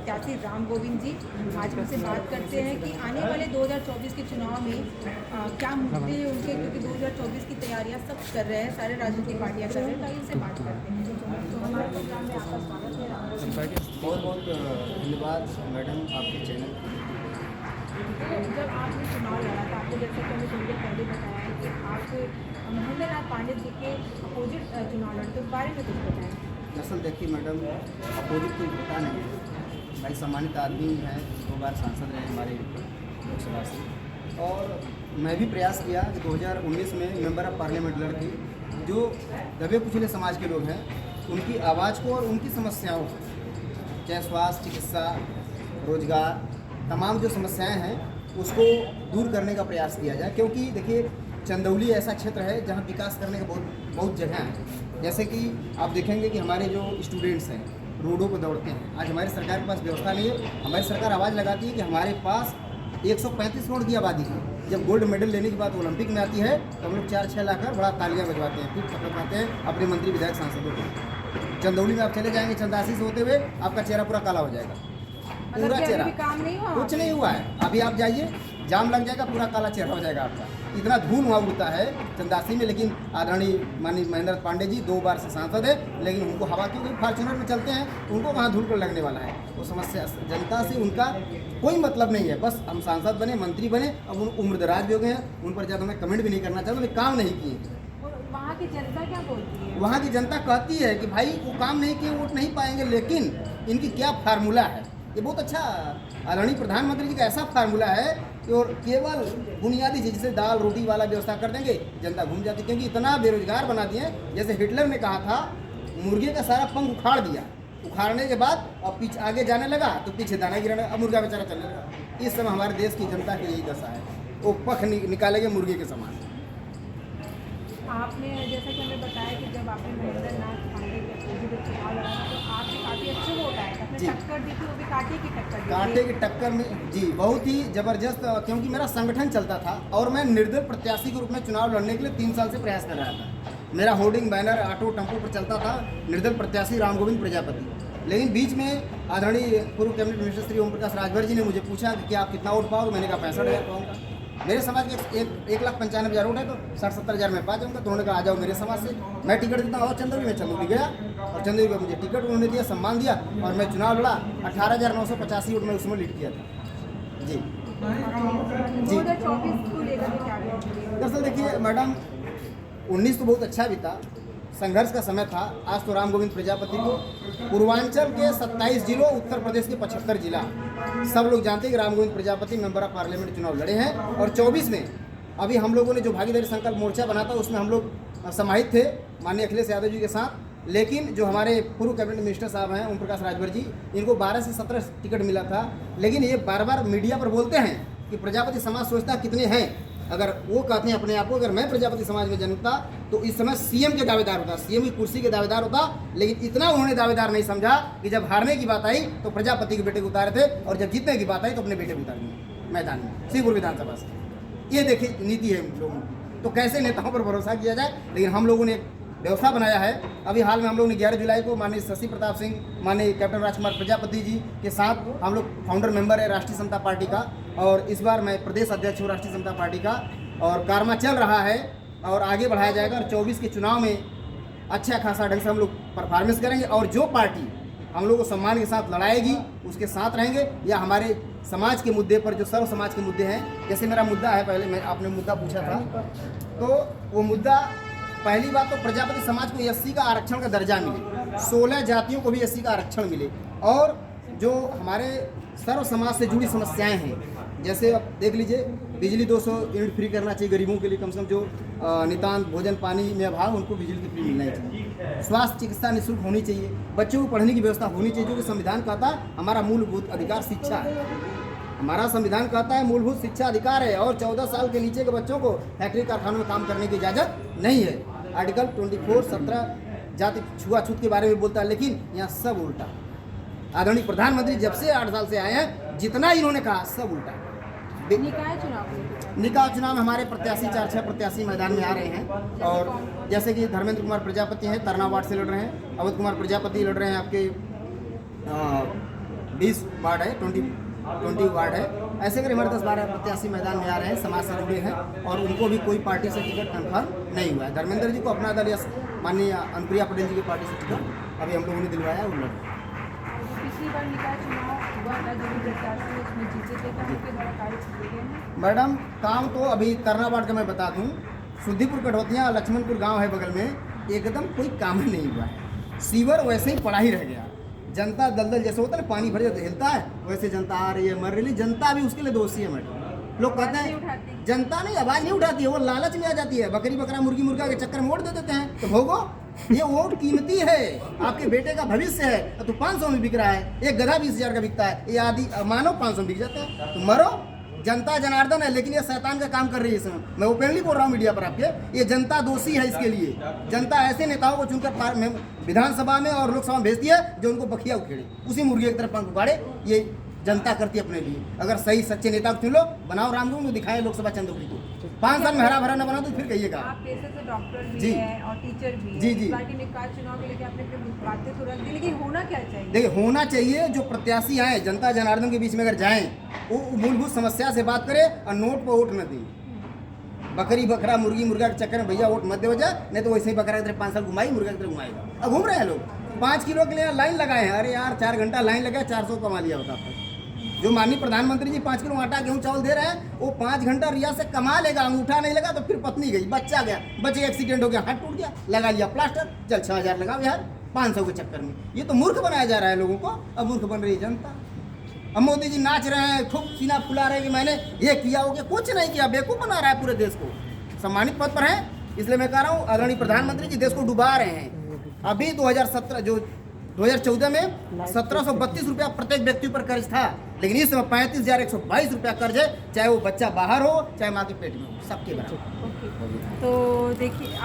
प्रत्याशी राम गोविंद जी। आज उनसे बात करते हैं कि आने वाले 2024 के चुनाव में क्या मुद्दे हैं उनके, क्योंकि 2024 की तैयारियां सब कर रहे हैं, सारे राजनीतिक पार्टियां कर रहे हैं, तो इनसे बात करते हैं। तो हमारे प्रोग्राम में आपका स्वागत है राम गोविंद जी। बहुत बहुत धन्यवाद मैडम आपके चैनल के लिए। जब आपने चुनाव लड़ा था, आपको जैसा कि हमने थोड़ी देर पहले बताया है कि आप महेंद्र नाथ पांडे जी के अपोजिट चुनाव लड़ते, उस बारे में कुछ बताएं। दरअसल देखिए मैडम, अपोजिट कोई होता नहीं है, भाई सम्मानित आदमी हैं, 2 बार सांसद रहे हमारे लोकसभा से। और मैं भी प्रयास किया कि 2019 में मेंबर ऑफ पार्लियामेंट लड़के जो दबे कुचले समाज के लोग हैं उनकी आवाज़ को और उनकी समस्याओं को, चाहे स्वास्थ्य, चिकित्सा, रोजगार, तमाम जो समस्याएं हैं उसको दूर करने का प्रयास किया जाए। क्योंकि देखिए चंदौली ऐसा क्षेत्र है जहां विकास करने का बहुत जगह है। जैसे कि आप देखेंगे कि हमारे जो स्टूडेंट्स हैं रोडों पर दौड़ते हैं, आज हमारी सरकार के पास व्यवस्था नहीं है। हमारी सरकार आवाज़ लगाती है कि हमारे पास 135 करोड़ की आबादी है। जब गोल्ड मेडल लेने के बाद ओलंपिक में आती है तो हम लोग 4-6 लाकर बड़ा तालियां बजवाते हैं, पीठ पकड़वाते हैं अपने मंत्री विधायक सांसदों को। चंदौली में आप चले जाएंगे चंदासी से होते हुए, आपका चेहरा पूरा काला हो जाएगा, पूरा चेहरा। काम नहीं हुआ, कुछ नहीं हुआ है। अभी आप जाइए, जाम लग जाएगा, पूरा काला चेहरा हो जाएगा आपका। इतना धूल वहाँ उड़ता है चंदासी में। लेकिन आदरणीय माननीय महेंद्र पांडे जी 2 बार से सांसद है, लेकिन उनको हवा क्योंकि फॉर्चूनर में चलते हैं, उनको वहाँ धूल पर लगने वाला है। वो समस्या जनता से उनका कोई मतलब नहीं है। बस हम सांसद बने, मंत्री बने, अब उन उम्रदराज हो गए हैं, उन पर ज़्यादा मैं कमेंट भी नहीं करना चाहता। उन्होंने काम नहीं किए। वहाँ की जनता क्या बोलती है? वहाँ की जनता कहती है कि भाई वो काम नहीं किए, वोट नहीं पाएंगे। लेकिन इनकी क्या फार्मूला है, ये बहुत अच्छा आदरणीय प्रधानमंत्री जी का ऐसा फार्मूला है कि और केवल बुनियादी चीज़ जैसे दाल रोटी वाला व्यवस्था कर देंगे, जनता घूम जाती। क्योंकि इतना बेरोजगार बना दिए, जैसे हिटलर ने कहा था मुर्गे का सारा पंख उखाड़ दिया, उखाड़ने के बाद अब पीछे आगे जाने लगा तो पीछे दाना गिराने, अब मुर्गा बेचारा चलने लगा। इस समय हमारे देश की जनता की यही दशा है, वो पख निकालेंगे मुर्गे के समान। आपने जैसा कि हमें बताया कि जब आपने महेंद्र नाथ पांडे के अपोजिट चुनाव लड़ा था तो आपने काफ़ी अच्छे वोट आए थे, आपने टक्कर दी थी, वो भी कांटे की टक्कर दी थी। कांटे की टक्कर में जी, बहुत ही ज़बरदस्त। क्योंकि मेरा संगठन चलता था और मैं निर्दल प्रत्याशी के रूप में चुनाव लड़ने के लिए 3 साल से प्रयास कर रहा था। मेरा होर्डिंग, बैनर, ऑटो, टेम्पो पर चलता था, निर्दल प्रत्याशी राम गोविंद प्रजापति। लेकिन बीच में आदरणीय पूर्व कैबिनेट मिनिस्टर श्री ओम प्रकाश राजभर जी ने मुझे पूछा कि आप कितना वोट पाओगे। मैंने कहा 65,000 पाऊंगा। मेरे समाज के 1,95,000 वोट है तो 60-70,000 में पा जाऊँगा। तो उन्होंने कहा आ जाओ मेरे समाज से, मैं टिकट देता हूँ। और चंदौली में चंदौली गया और चंदौली में मुझे टिकट उन्होंने दिया, सम्मान दिया और मैं चुनाव लड़ा। 18,985 वोट में उसमें लीड किया था जी। 2024 को लेकर क्या कहेंगे? दरअसल देखिए मैडम, 19 तो बहुत अच्छा भी था, संघर्ष का समय था। आज तो राम गोविंद प्रजापति को पूर्वांचल के 27 जिलों, उत्तर प्रदेश के 75 जिला, सब लोग जानते हैं कि Ram Govind Prajapati member of parliament चुनाव लड़े हैं। और 24 में अभी हम लोगों ने जो भागीदारी संकल्प मोर्चा बना था उसमें हम लोग समाहित थे माननीय अखिलेश यादव जी के साथ। लेकिन जो हमारे पूर्व कैबिनेट मिनिस्टर साहब हैं ओम प्रकाश राजभर जी, इनको 12 से 17 टिकट मिला था। लेकिन ये बार बार मीडिया पर बोलते हैं कि प्रजापति समाज सोचता कितने हैं। अगर वो कहते हैं अपने आप को, अगर मैं प्रजापति समाज में जन्मता तो इस समय सीएम के दावेदार होता, सीएम की कुर्सी के दावेदार होता। लेकिन इतना उन्होंने दावेदार नहीं समझा कि जब हारने की बात आई तो प्रजापति के बेटे को उतारे थे, और जब जीतने की बात आई तो अपने बेटे को उतार दिए मैदान में श्रीपुर विधानसभा से। ये देखिए नीति है लोगों की। तो कैसे नेताओं पर भरोसा किया जाए। लेकिन हम लोगों ने एक व्यवस्था बनाया है। अभी हाल में हम लोग ने 11 जुलाई को माननीय शशि प्रताप सिंह, माननीय कैप्टन राजकुमार प्रजापति जी के साथ हम लोग फाउंडर मेंबर है राष्ट्रीय समता पार्टी का, और इस बार मैं प्रदेश अध्यक्ष हूँ राष्ट्रीय समता पार्टी का। और कारवा चल रहा है और आगे बढ़ाया जाएगा। और 24 के चुनाव में अच्छा खासा ढंग से हम लोग परफॉर्मेंस करेंगे। और जो पार्टी हम लोग को सम्मान के साथ लड़ाएगी उसके साथ रहेंगे। या हमारे समाज के मुद्दे पर, जो सर्व समाज के मुद्दे हैं, जैसे मेरा मुद्दा है, पहले मैं आपने मुद्दा पूछा था, तो वो मुद्दा, पहली बात तो प्रजापति समाज को एससी का आरक्षण का दर्जा मिले, 16 जातियों को भी एससी का आरक्षण मिले। और जो हमारे सर्व समाज से जुड़ी समस्याएं हैं, जैसे अब देख लीजिए बिजली 200 यूनिट फ्री करना चाहिए गरीबों के लिए, कम से कम जो नितांत भोजन पानी में अभाव, उनको बिजली की फ्री मिलना चाहिए। स्वास्थ्य चिकित्सा निःशुल्क होनी चाहिए। बच्चों को पढ़ने की व्यवस्था होनी चाहिए, जो कि संविधान कहता है हमारा मूलभूत अधिकार शिक्षा है। हमारा संविधान कहता है मूलभूत शिक्षा अधिकार है। और 14 साल के नीचे के बच्चों को फैक्ट्री कारखानों में काम करने की इजाज़त नहीं है। आर्टिकल 24(17) जाति छुआछूत के बारे में बोलता है। लेकिन यहाँ सब उल्टा। आदरणीय प्रधानमंत्री जब से 8 साल से आए हैं, जितना इन्होंने कहा सब उल्टा। निकाय चुनाव में हमारे प्रत्याशी 4-6 प्रत्याशी मैदान में आ रहे हैं। और जैसे कि धर्मेंद्र कुमार प्रजापति हैं, तरना वार्ड से लड़ रहे हैं। अवध कुमार प्रजापति लड़ रहे हैं आपके 20 वार्ड है, 20 वार्ड है। ऐसे कर हमारे 10-12 प्रत्याशी मैदान में आ रहे हैं, समाज से जुड़े हैं और उनको भी कोई पार्टी से टिकट कन्फर्म नहीं हुआ है। धर्मेंद्र जी को अपना दल या माननीय अनुप्रिया पटेल जी की पार्टी से टिकट अभी हम लोगों ने दिलवाया है। उन लोग पिछली बार निकाय चुनाव हुआ था, जो भी प्रत्याशी उसमें जीते थे, क्या उनके द्वारा कार्य किए गए हैं? मैडम काम तो अभी तरना वार्ड का मैं बता दूं, सुद्दीपुर कटौतिया लक्ष्मणपुर गांव है बगल में, एकदम कोई काम ही नहीं हुआ है। सीवर वैसे ही पड़ा ही रह गया। जनता दलदल जैसे होता है ना, पानी भर जाता हिलता है, वैसे जनता आ रही है, मर रही है। जनता भी उसके लिए दोषी है मैडम। लोग कहते हैं जनता नहीं आवाज़ नहीं उठाती है, वो लालच में आ जाती है, बकरी बकरा मुर्गी मुर्गा के चक्कर में वोट दे देते हैं। तो भोगो, ये वोट कीमती है, आपके बेटे का भविष्य है। तो 500 में बिक रहा है, एक गधा 20,000 का बिकता है, ये आदि मानव 500 में बिक जाता है। तो मरो, जनता जनार्दन है, लेकिन ये शैतान का काम कर रही है इसमें। मैं ओपनली बोल रहा हूँ मीडिया पर आपके, ये जनता दोषी है इसके लिए। जनता ऐसे नेताओं को चुनकर विधानसभा में और लोकसभा में भेजती है जो उनको बखिया उखेड़े, उसी मुर्गे की तरफ पंख उगाड़े। ये जनता करती है अपने लिए। अगर सही सच्चे नेता को चुन लो, बनाओ रामगुरु, दिखाए लोकसभा चंद्रपुरी को। 5 साल में हरा भरा न बना तो फिर कहिएगा। आप पेशे से डॉक्टर भी जी। हैं और टीचर भी हैं। जी, जी। इस बार के निकाय चुनाव के लेके आपने अपनी बातें तो रख दी, लेकिन होना क्या चाहिए? देखिए, होना चाहिए जो प्रत्याशी आए जनता जनार्दन के बीच में अगर जाएं, वो मूलभूत समस्या से बात करे और नोट पर वोट न दें। बकरी बकरा मुर्गी मुर्गा के चक्कर में भैया वोट मत दे वजह, नहीं तो वैसे ही बकरा की तरह 5 साल घुमाई, मुर्गा की तरह घुमाएगा। अब घूम रहे हैं लोग 5 किलो के लिए लाइन लगाए हैं। अरे यार 4 घंटा लाइन लगा, 400 कमा लिया होता है। जो माननीय प्रधानमंत्री जी 5 किलो आटा गेहूं चावल दे रहे हैं, वो 5 घंटा रिया से कमा लेगा। अंगूठा नहीं लगा तो फिर पत्नी गई, बच्चा गया, बच्चे एक्सीडेंट हो गया, हाथ टूट गया, लगा लिया प्लास्टर, चल 6,000 लगाओ यार 500 के चक्कर में। ये तो मूर्ख बनाया जा रहा है लोगों को। अब मूर्ख बन रही है जनता। अब मोदी जी नाच रहे हैं, खूब सीना फुला रहे हैं कि मैंने ये किया हो गया, कुछ नहीं किया, बेवकूफ़ बना रहा है पूरे देश को। सम्मानित पद पर हैं, इसलिए मैं कह रहा हूँ आदरणीय प्रधानमंत्री जी देश को डुबा रहे हैं। अभी 2014 में 1732 रुपया प्रत्येक व्यक्ति पर कर्ज था, लेकिन इस समय 35,122 रुपया कर्ज है, चाहे वो बच्चा बाहर हो चाहे माँ के पेट में हो, सबके बराबर। तो देखिए